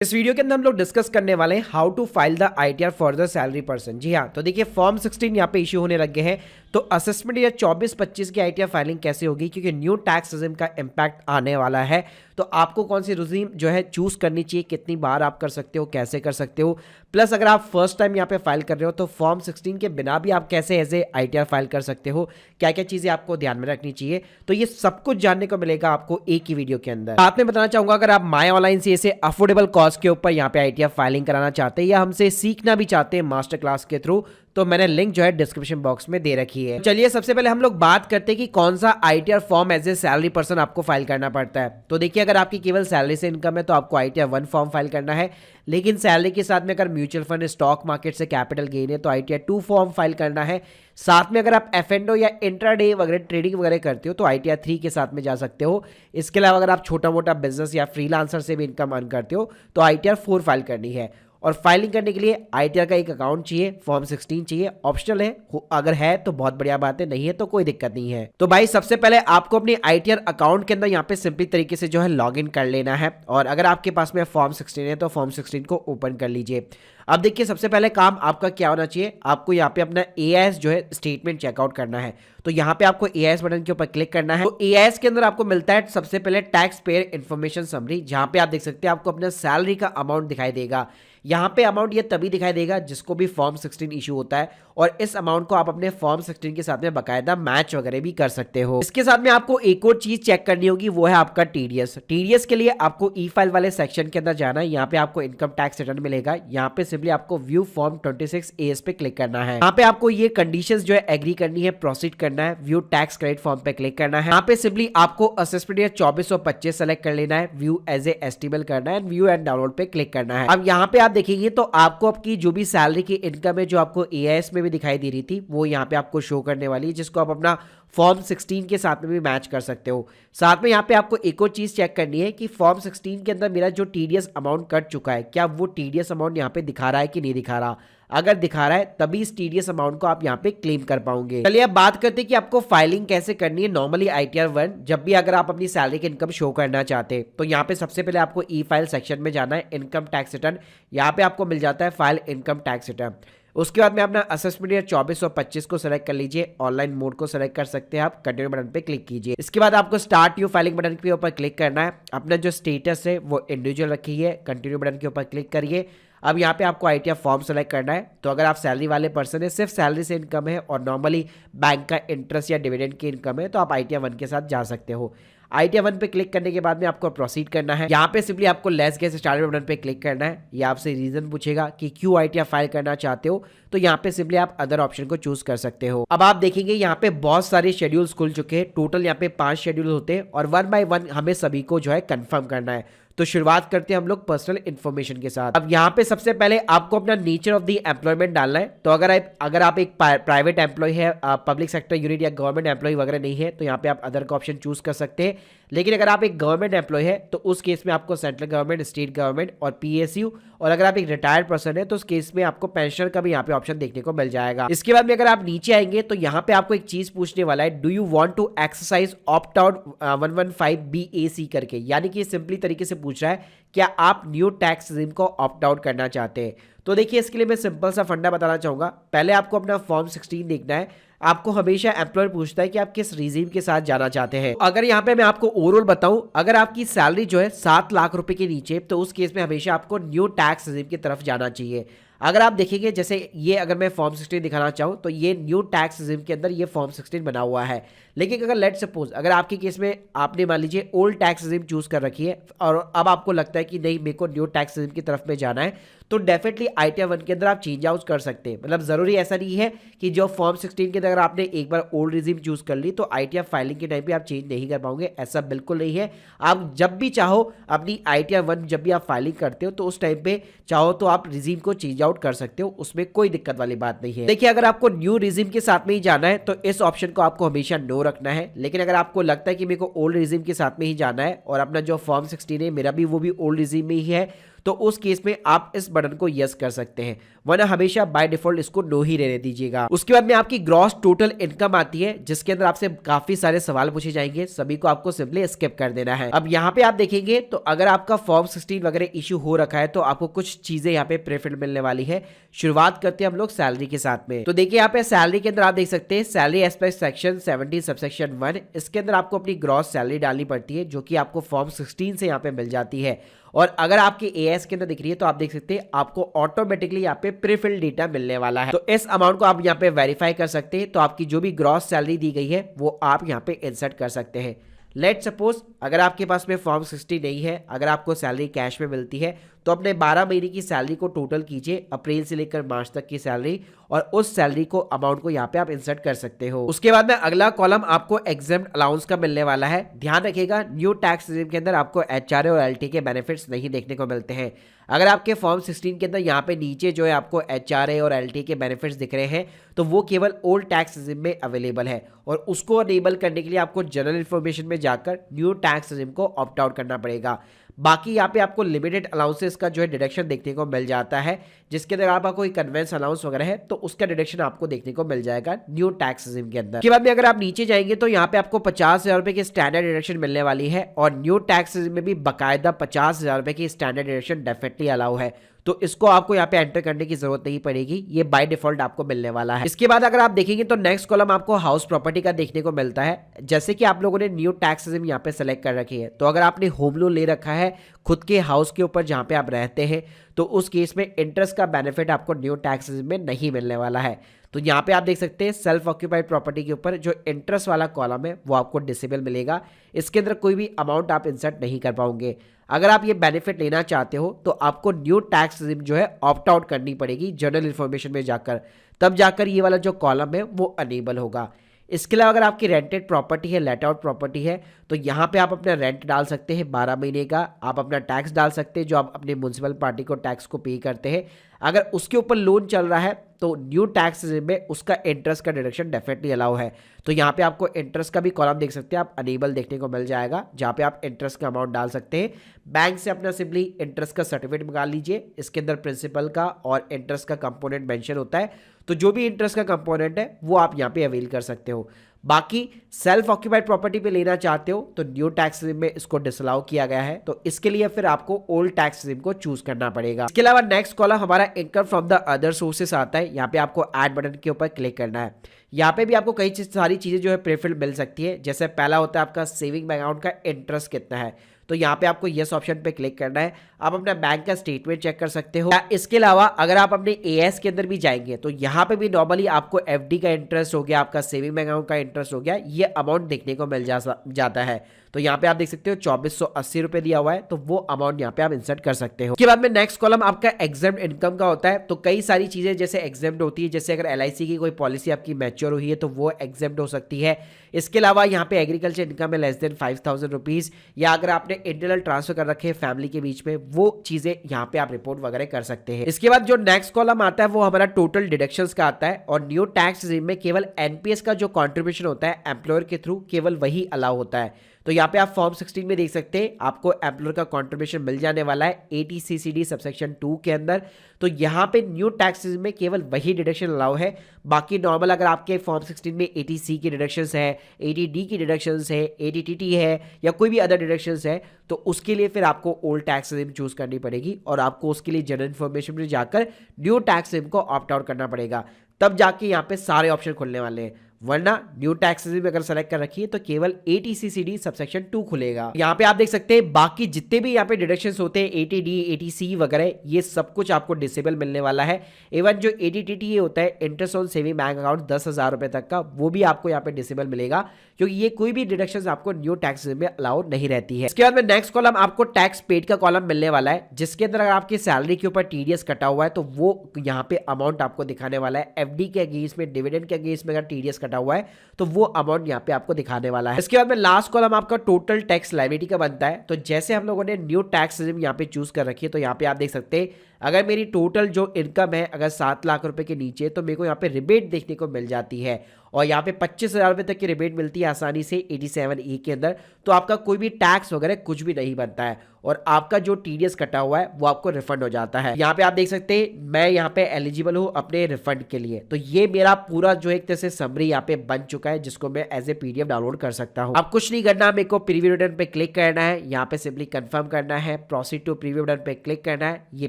इस वीडियो के अंदर हम लोग डिस्कस करने वाले हैं how to file the ITR for the salary person. जी हाँ, तो देखिए फॉर्म 16 यहाँ पे इशू होने लग गए हैं, तो असेसमेंट या 24-25 की आईटीआर फाइलिंग कैसे होगी, क्योंकि न्यू टैक्स रिजीम का इम्पैक्ट आने वाला है। तो आपको कौन सी रिजीम जो है चूज करनी चाहिए, कितनी बार आप कर सकते हो, कैसे कर सकते हो, प्लस अगर आप फर्स्ट टाइम यहाँ पे फाइल कर रहे हो तो फॉर्म 16 के बिना भी आप कैसे एज ए आईटीआर फाइल कर सकते हो, क्या क्या चीजें आपको ध्यान में रखनी चाहिए। तो ये सब कुछ जानने को मिलेगा आपको एक ही वीडियो के अंदर। साथ में बताना चाहूंगा, अगर आप माई ऑनलाइन से ऐसे अफोर्डेबल कॉस्ट के ऊपर यहाँ पे आईटीआर फाइलिंग कराना चाहते हैं या हमसे सीखना भी चाहते हैं मास्टर क्लास के थ्रू, तो मैंने लिंक जो है डिस्क्रिप्शन बॉक्स में दे रखी है। चलिए सबसे पहले हम लोग बात करते हैं कि कौन सा ITR form as a salary person आपको फाइल करना पड़ता है। तो देखिए, अगर आपकी केवल सैलरी से इनकम है तो आपको आईटीआर 1 फॉर्म फाइल करना है, लेकिन सैलरी के साथ में अगर म्यूचुअल फंड, स्टॉक मार्केट से कैपिटल गेन है तो आईटीआर 2 फॉर्म फाइल करना है। साथ में अगर आप एफ&ओ या इंट्राडे वगैरह ट्रेडिंग वगैरह करते हो तो आईटीआर 3 के साथ में जा सकते हो। इसके अलावा अगर आप छोटा मोटा बिजनेस या फ्रीलांसर से भी इनकम अर्न करते हो तो आईटीआर 4 फाइल करनी है। और फाइलिंग करने के लिए आईटीआर का एक अकाउंट चाहिए, फॉर्म 16 चाहिए, ऑप्शनल है, अगर है तो बहुत बढ़िया बात है, नहीं है तो कोई दिक्कत नहीं है। तो भाई सबसे पहले आपको अपनी आईटीआर अकाउंट के अंदर यहाँ पे सिंपली तरीके से जो है लॉगिन कर लेना है, और अगर आपके पास में फॉर्म 16 है तो फॉर्म 16 को ओपन कर लीजिए। अब देखिए सबसे पहले काम आपका क्या होना चाहिए, आपको यहाँ पे अपना एआईएस जो है स्टेटमेंट चेकआउट करना है। तो यहाँ पे आपको एआईएस बटन के ऊपर क्लिक करना है। तो एआईएस के अंदर आपको मिलता है सबसे पहले टैक्स पेयर इन्फॉर्मेशन समरी, जहाँ पे आप देख सकते हैं आपको अपना सैलरी का अमाउंट दिखाई देगा। यहाँ पे अमाउंट ये तभी दिखाई देगा जिसको भी फॉर्म 16 इशू होता है, और इस अमाउंट को आप अपने फॉर्म 16 के साथ में बकायदा मैच वगैरह भी कर सकते हो। इसके साथ में आपको एक और चीज चेक करनी होगी, वो है आपका टीडीएस। टीडीएस के लिए आपको ई फाइल वाले सेक्शन के अंदर जाना है। यहाँ पे आपको इनकम टैक्स रिटर्न मिलेगा, यहाँ पे सिंपली आपको व्यू फॉर्म 26 एएस पे क्लिक करना है। यहाँ पे आपको ये कंडीशंस जो है एग्री करनी है, प्रोसीड करना है, व्यू टैक्स क्रेडिट फॉर्म पे क्लिक करना है। यहाँ पे सिंपली आपको असेसमेंट ईयर 2425 सेलेक्ट कर लेना है, व्यू एज ए एस्टिमेट करना है, व्यू एंड डाउनलोड पे क्लिक करना है। अब यहाँ पे आप देखेंगे तो आपको आपकी जो भी सैलरी की इनकम है, जो आपको एआईएस में भी दिखाई दे रही थी, वो यहाँ पे आपको शो करने वाली है, जिसको आप अपना फॉर्म 16 के साथ में भी मैच कर सकते हो। साथ में यहाँ पे आपको एक और चीज चेक करनी है कि फॉर्म 16 के अंदर मेरा जो टीडीएस अमाउंट कट चुका है, क्या वो टीडीएस अमाउंट यहाँ पे दिखा रहा है कि नहीं दिखा रहा। अगर दिखा रहा है तभी इस टीडीएस अमाउंट को आप यहाँ पे क्लेम कर पाओगे। चलिए अब बात करते हैं कि आपको फाइलिंग कैसे करनी है। नॉर्मली आईटीआर 1 जब भी अगर आप अपनी सैलरी की इनकम शो करना चाहते हैं तो यहाँ पे सबसे पहले आपको ई फाइल सेक्शन में जाना है, इनकम टैक्स रिटर्न, यहाँ पे आपको मिल जाता है फाइल इनकम टैक्स रिटर्न। उसके बाद में अपना असेसमेंट ईयर 2425 को सेलेक्ट कर लीजिए, ऑनलाइन मोड को सेलेक्ट कर सकते हैं आप, कंटिन्यू बटन पे क्लिक कीजिए। इसके बाद आपको स्टार्ट न्यू फाइलिंग बटन के ऊपर क्लिक करना है, अपना जो स्टेटस है वो इंडिविजुअल रखिए, कंटिन्यू बटन के ऊपर क्लिक करिए। अब यहाँ पे आपको आईटीआर फॉर्म सेलेक्ट करना है। तो अगर आप सैलरी वाले पर्सन है, सिर्फ सैलरी से इनकम है और नॉर्मली बैंक का इंटरेस्ट या डिविडेंड की इनकम है, तो आप आईटीआर 1 के साथ जा सकते हो। आईटीआर 1 पे क्लिक करने के बाद में आपको प्रोसीड करना है। यहाँ पे सिंपली आपको लेस गेट स्टार्टेड बटन पे क्लिक करना है। ये आपसे रीजन पूछेगा कि क्यों आईटीआर फाइल करना चाहते हो, तो यहाँ पे सिंपली आप अदर ऑप्शन को चूज कर सकते हो। अब आप देखेंगे यहाँ पे बहुत सारे शेड्यूल्स खुल चुके हैं, टोटल यहाँ पे 5 शेड्यूल होते हैं और 1 बाय 1 हमें सभी को जो है कंफर्म करना है। तो शुरुआत करते हैं हम लोग पर्सनल इन्फॉर्मेशन के साथ। अब यहाँ पे सबसे पहले आपको अपना नेचर ऑफ द एम्प्लॉयमेंट डालना है। तो अगर आप एक प्राइवेट एम्प्लॉय है, पब्लिक सेक्टर यूनिट या गवर्नमेंट एम्प्लॉय वगैरह नहीं है, तो यहाँ पे आप अदर का ऑप्शन चूज कर सकते हैं। लेकिन अगर आप एक गवर्नमेंट एम्प्लॉय है तो उस केस में आपको सेंट्रल गवर्नमेंट, स्टेट गवर्नमेंट और पीएसयू, और अगर आप एक रिटायर्ड पर्सन है तो उस केस में आपको पेंशन का भी यहाँ पे ऑप्शन देखने को मिल जाएगा। इसके बाद में अगर आप नीचे आएंगे तो यहाँ पे आपको एक चीज पूछने वाला है, do you want to exercise opt out 115 BAC करके, यानी कि सिंपली तरीके से पूछ रहा है क्या आप न्यू टैक्स रिजीम को ऑप्ट आउट करना चाहते हैं। तो देखिए इसके लिए मैं सिंपल सा फंडा बताना चाहूंगा। पहले आपको अपना फॉर्म 16 देखना है। आपको हमेशा एम्प्लॉयर पूछता है कि आप किस रिजीम के साथ जाना चाहते हैं। अगर यहाँ पे मैं आपको ओवरऑल बताऊं, अगर आपकी सैलरी जो है 7 लाख रुपए के नीचे, तो उस केस में हमेशा आपको न्यू टैक्स रिजीम की तरफ जाना चाहिए। अगर आप देखेंगे जैसे ये, अगर मैं फॉर्म 16 दिखाना चाहूँ तो ये न्यू टैक्स रिजीम के अंदर ये फॉर्म 16 बना हुआ है। लेकिन अगर लेट सपोज अगर आपके केस में आपने मान लीजिए ओल्ड टैक्स रिजीम चूज कर रखी है और अब आपको लगता है कि नहीं मेरे को न्यू टैक्स रिजीम की तरफ में जाना है, तो डेफिनेटली आईटीआर 1 के अंदर आप चेंज आउट कर सकते हैं। मतलब जरूरी ऐसा नहीं है कि जो फॉर्म 16 के अंदर अगर आपने एक बार ओल्ड रिजीम चूज कर ली तो आईटीआर फाइलिंग के टाइम पे आप चेंज नहीं कर पाओगे, ऐसा बिल्कुल नहीं है। आप जब भी चाहो अपनी आईटीआर 1 जब भी आप फाइलिंग करते हो तो उस टाइम पे चाहो तो आप रिजीम को चेंज आउट कर सकते हो, उसमें कोई दिक्कत वाली बात नहीं है। देखिए अगर आपको न्यू रिजीम के साथ में ही जाना है तो इस ऑप्शन को आपको हमेशा नो रखना है। लेकिन अगर आपको लगता है कि मेरे को ओल्ड रिजीम के साथ में ही जाना है और अपना जो फॉर्म 16 है मेरा भी वो भी ओल्ड रिजीम में ही है, तो उस केस में आप इस बटन को यस कर सकते हैं, वरना हमेशा बाय डिफॉल्ट इसको नो ही रहने दीजिएगा। उसके बाद में आपकी ग्रॉस टोटल इनकम आती है, जिसके अंदर आपसे काफी सारे सवाल पूछे जाएंगे, सभी को आपको सिंपली स्किप कर देना है। अब यहाँ पे आप देखेंगे तो अगर आपका फॉर्म 16 वगैरह इश्यू हो रखा है तो आपको कुछ चीजें यहाँ पे प्रेफर्ड मिलने वाली है। शुरुआत करते हैं हम लोग सैलरी के साथ में। तो देखिए यहाँ पे सैलरी के अंदर आप देख सकते हैं सैलरी एज पर सेक्शन 17 सबसेक्शन 1, इसके अंदर आपको अपनी ग्रॉस सैलरी डालनी पड़ती है, जो कि आपको फॉर्म 16 से यहाँ पे मिल जाती है। और अगर आपके एएस के अंदर दिख रही है तो आप देख सकते हैं आपको ऑटोमेटिकली यहाँ पे प्रीफिल्ड डेटा मिलने वाला है। तो इस अमाउंट को आप यहाँ पे वेरीफाई कर सकते हैं, तो आपकी जो भी ग्रॉस सैलरी दी गई है वो आप यहाँ पे इंसर्ट कर सकते हैं। लेट सपोज अगर आपके पास में फॉर्म 60 नहीं है, अगर आपको सैलरी कैश में मिलती है, तो अपने 12 महीने की सैलरी को टोटल कीजिए, अप्रैल से लेकर मार्च तक की सैलरी, और उस सैलरी को अमाउंट को यहाँ पे आप इंसर्ट कर सकते हो। उसके बाद में अगला कॉलम आपको एग्जेम्प्ट अलाउंस का मिलने वाला है। ध्यान रखिएगा न्यू टैक्स रिजीम के अंदर आपको एचआरए और एलटी के बेनिफिट्स नहीं देखने को मिलते हैं। अगर आपके फॉर्म 16 के अंदर यहाँ पे नीचे जो है आपको एचआरए और एलटी के बेनिफिट्स दिख रहे हैं, तो वो केवल ओल्ड टैक्स रिजीम में अवेलेबल है, और उसको अनेबल करने के लिए आपको जनरल इन्फॉर्मेशन में जाकर न्यू टैक्स रिजीम को ऑप्ट आउट करना पड़ेगा। बाकी यहाँ पे आपको लिमिटेड अलाउंसेस का जो है डिडक्शन देखने को मिल जाता है, जिसके अंदर आपका कोई कन्वेंस अलाउंस वगैरह है तो उसका डिडक्शन आपको देखने को मिल जाएगा न्यू टैक्स रिजीम के अंदर। के बाद में अगर आप नीचे जाएंगे तो यहाँ पे आपको 50,000 रुपए की स्टैंडर्ड डिडक्शन मिलने वाली है, और न्यू टैक्स रिजीम में भी बाकायदा 50,000 रुपए की स्टैंडर्ड डिडक्शन डेफिनेटली अलाउ है, तो इसको आपको यहाँ पे एंटर करने की जरूरत नहीं पड़ेगी, ये बाय डिफॉल्ट आपको मिलने वाला है। इसके बाद अगर आप देखेंगे तो नेक्स्ट कॉलम आपको हाउस प्रॉपर्टी का देखने को मिलता है। जैसे कि आप लोगों ने न्यू टैक्स रिजीम यहाँ पे सेलेक्ट कर रखी है, तो अगर आपने होम लोन ले रखा है खुद के हाउस के ऊपर जहाँ पे आप रहते हैं, तो उस केस में इंटरेस्ट का बेनिफिट आपको न्यू टैक्स रिजीम में नहीं मिलने वाला है। तो यहाँ पे आप देख सकते हैं सेल्फ ऑक्यूपाइड प्रॉपर्टी के ऊपर जो इंटरेस्ट वाला कॉलम है वो आपको डिसेबल मिलेगा, इसके अंदर कोई भी अमाउंट आप इंसर्ट नहीं कर पाओगे। अगर आप ये बेनिफिट लेना चाहते हो तो आपको न्यू टैक्स रिजीम जो है ऑप्ट आउट करनी पड़ेगी जनरल इन्फॉर्मेशन में जाकर, तब जाकर ये वाला जो कॉलम है वो अनेबल होगा। इसके अलावा अगर आपकी रेंटेड प्रॉपर्टी है, लेट आउट प्रॉपर्टी है, तो यहाँ पे आप अपना रेंट डाल सकते हैं 12 महीने का, आप अपना टैक्स डाल सकते हैं जो आप अपने म्युनिसिपल पार्टी को टैक्स को पे करते हैं। अगर उसके ऊपर लोन चल रहा है तो न्यू टैक्स में उसका इंटरेस्ट का डिडक्शन डेफिनेटली अलाउ है। तो यहाँ पे आपको इंटरेस्ट का भी कॉलम देख सकते हैं आप, अनेबल देखने को मिल जाएगा, जहाँ पे आप इंटरेस्ट का अमाउंट डाल सकते हैं। बैंक से अपना सिंपली इंटरेस्ट का सर्टिफिकेट मंगा लीजिए, इसके अंदर प्रिंसिपल का और इंटरेस्ट का कंपोनेंट मेंशन होता है, तो जो भी इंटरेस्ट का कंपोनेंट है वो आप यहाँ पे अवेल कर सकते हो। बाकी सेल्फ ऑक्यूपाइड प्रॉपर्टी पे लेना चाहते हो तो न्यू टैक्स रिजीम में इसको डिसअलाउ किया गया है, तो इसके लिए फिर आपको ओल्ड टैक्स रिजीम को चूज करना पड़ेगा। इसके अलावा नेक्स्ट कॉलम हमारा income from the other sources आता है। यहाँ पे आपको ऐड बटन के ऊपर क्लिक करना है। यहाँ पे भी आपको कई सारी चीजें जो है प्रेफर्ड मिल सकती है। जैसे पहला होता है आपका सेविंग अकाउंट का इंटरेस्ट कितना है, तो यहाँ पे आपको यस ऑप्शन पे क्लिक करना है। आप अपना बैंक का स्टेटमेंट चेक कर सकते हो। इसके अलावा अगर आप अपने एएस के अंदर भी जाएंगे तो यहाँ पे भी नॉर्मली आपको एफडी का इंटरेस्ट हो गया, आपका सेविंग अकाउंट का इंटरेस्ट हो गया, ये अमाउंट देखने को मिल जाता है। तो यहाँ पे आप देख सकते हो 2480 रुपए दिया हुआ है, तो वो अमाउंट यहाँ पे आप इंसर्ट कर सकते हो। उसके बाद में नेक्स्ट कॉलम आपका एग्जेम्प्ट इनकम का होता है। तो कई सारी चीजें जैसे एग्जेम्प्ट होती है, जैसे अगर एलआईसी की कोई पॉलिसी आपकी मैच्योर हुई है तो वो एग्जेम्प्ट हो सकती है। इसके अलावा यहाँ पे एग्रीकल्चर इनकम है लेस देन 5000 रुपीज, या अगर आपने इंटरनल ट्रांसफर कर रखे हैं फैमिली के बीच में, वो चीजें यहाँ पे आप रिपोर्ट वगैरह कर सकते हैं। इसके बाद जो नेक्स्ट कॉलम आता है वो हमारा टोटल डिडक्शंस का आता है, और न्यू टैक्स रिजीम में केवल एनपीएस का जो कॉन्ट्रीब्यूशन होता है एम्प्लॉयर के थ्रू केवल वही अलाउ होता है। तो यहाँ पे आप फॉर्म 16 में देख सकते हैं आपको एम्प्लॉयर का कंट्रीब्यूशन मिल जाने वाला है 80CCD सबसेक्शन 2 के अंदर। तो यहाँ पे न्यू टैक्स में केवल वही डिडक्शन अलाउ है। बाकी नॉर्मल अगर आपके फॉर्म 16 में 80C की डिडक्शंस है, 80D की डिडक्शंस है, 80TT है, या कोई भी अदर डिडक्शंस है, तो उसके लिए फिर आपको ओल्ड टैक्स रिजीम चूज करनी पड़ेगी, और आपको उसके लिए जनरल इन्फॉर्मेशन में जाकर न्यू टैक्स रिजीम को ऑप्ट आउट करना पड़ेगा, तब जाके यहाँ पे सारे ऑप्शन खुलने वाले हैं। वरना न्यू टैक्स रिजीम अगर सेलेक्ट कर रखी है तो केवल 80CCD सबसेक्शन 2 खुलेगा। यहाँ पे आप देख सकते हैं बाकी जितने भी यहाँ पे डिडक्शंस होते हैं 80D 80C वगैरह, ये सब कुछ आपको डिसेबल मिलने वाला है। इवन जो 80TT होता है interest on saving bank account 10,000 रुपए तक का, वो भी आपको यहाँ पे डिसेबल मिलेगा, क्योंकि ये कोई भी डिडक्शंस आपको न्यू टैक्स रिजीम में अलाउ नहीं रहती है। इसके बाद में नेक्स्ट कॉलम आपको टैक्स पेड का कॉलम मिलने वाला है, जिसके अंदर अगर आपकी सैलरी के ऊपर टीडीएस कटा हुआ है तो वो यहाँ पे अमाउंट आपको दिखाने वाला है। एफडी के अगेंस्ट में, डिविडेंड के अगेंस्ट में अगर टीडीएस कटा हुआ है तो वो अमाउंट यहाँ पे आपको दिखाने वाला है। इसके बाद में लास्ट कॉलम आपका टोटल टैक्स लायबिलिटी का बनता है। तो जैसे हम लोगों ने न्यू टैक्स रिजीम यहाँ पे चूज कर रखी है, तो यहाँ पे आप देख सकते हैं अगर मेरी टोटल जो इनकम है अगर 7 लाख रुपए के नीचे, तो मेरे को यहाँ पे रिबेट देखने को मिल जाती है, और यहाँ पे 25,000 रुपये तक की रिबेट मिलती है आसानी से 87E के अंदर। तो आपका कोई भी टैक्स वगैरह कुछ भी नहीं बनता है और आपका जो टीडीएस कटा हुआ है वो आपको रिफंड हो जाता है। यहाँ पे आप देख सकते हैं मैं यहाँ पे एलिजिबल हूँ अपने रिफंड के लिए। तो ये मेरा पूरा जो एक तरह से समरी यहाँ पे बन चुका है जिसको मैं एज ए पीडीएफ डाउनलोड कर सकता हूँ। अब कुछ नहीं करना, मेरे को प्रीव्यू बटन पे क्लिक करना है, यहाँ पे सिंपली कंफर्म करना है, प्रोसीड टू प्रीव्यू बटन पे क्लिक करना है। ये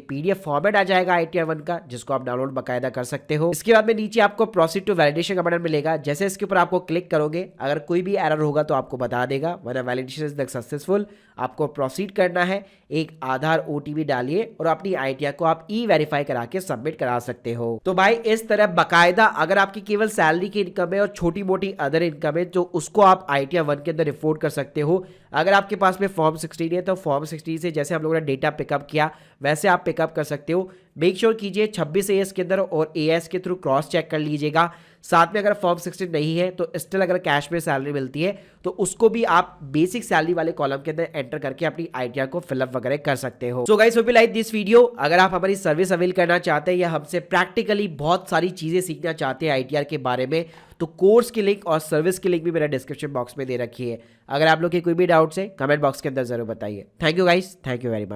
पीडीएफ फॉर्मेट आ जाएगा ITR 1 का जिसको आप डाउनलोड बाकायदा कर सकते हो। इसके बाद में नीचे आपको प्रोसीड टू वैलिडेशन का बटन मिलेगा। जैसे इसके ऊपर आपको क्लिक करोगे अगर कोई भी एरर होगा तो आपको बता देगा, वरना वैलिडेशन इज सक्सेसफुल। आपको प्रोसीड करना है, एक आधार OTP डालिए और अपनी ITR को आप E-वेरीफाई करा के सबमिट करा सकते हो। तो भाई इस तरह बकायदा अगर आपकी केवल सैलरी की इनकम है और छोटी मोटी अदर इनकम है तो उसको आप ITR 1 के अंदर रिपोर्ट कर सकते हो। अगर आपके पास में फॉर्म 16 है तो फॉर्म 16 से जैसे हम लोगों ने डेटा पिकअप किया वैसे आप पिकअप कर सकते हो। मेक श्योर कीजिए 26 AS के अंदर और AS के थ्रू क्रॉस चेक कर लीजिएगा। साथ में अगर फॉर्म 16 नहीं है तो स्टिल अगर कैश में सैलरी मिलती है तो उसको भी आप बेसिक सैलरी वाले कॉलम के अंदर एंटर करके अपनी ITR को फिलअप वगैरह कर सकते हो। So guys hope you like this video. अगर आप हमारी सर्विस अवेल करना चाहते हैं या हमसे प्रैक्टिकली बहुत सारी चीजें सीखना चाहते हैं ITR के बारे में तो कोर्स की लिंक और सर्विस की लिंक भी मेरा डिस्क्रिप्शन बॉक्स में दे रखी है। अगर आप लोग के कोई भी डाउट्स है कमेंट बॉक्स के अंदर जरूर बताइए। Thank you guys, thank you very much.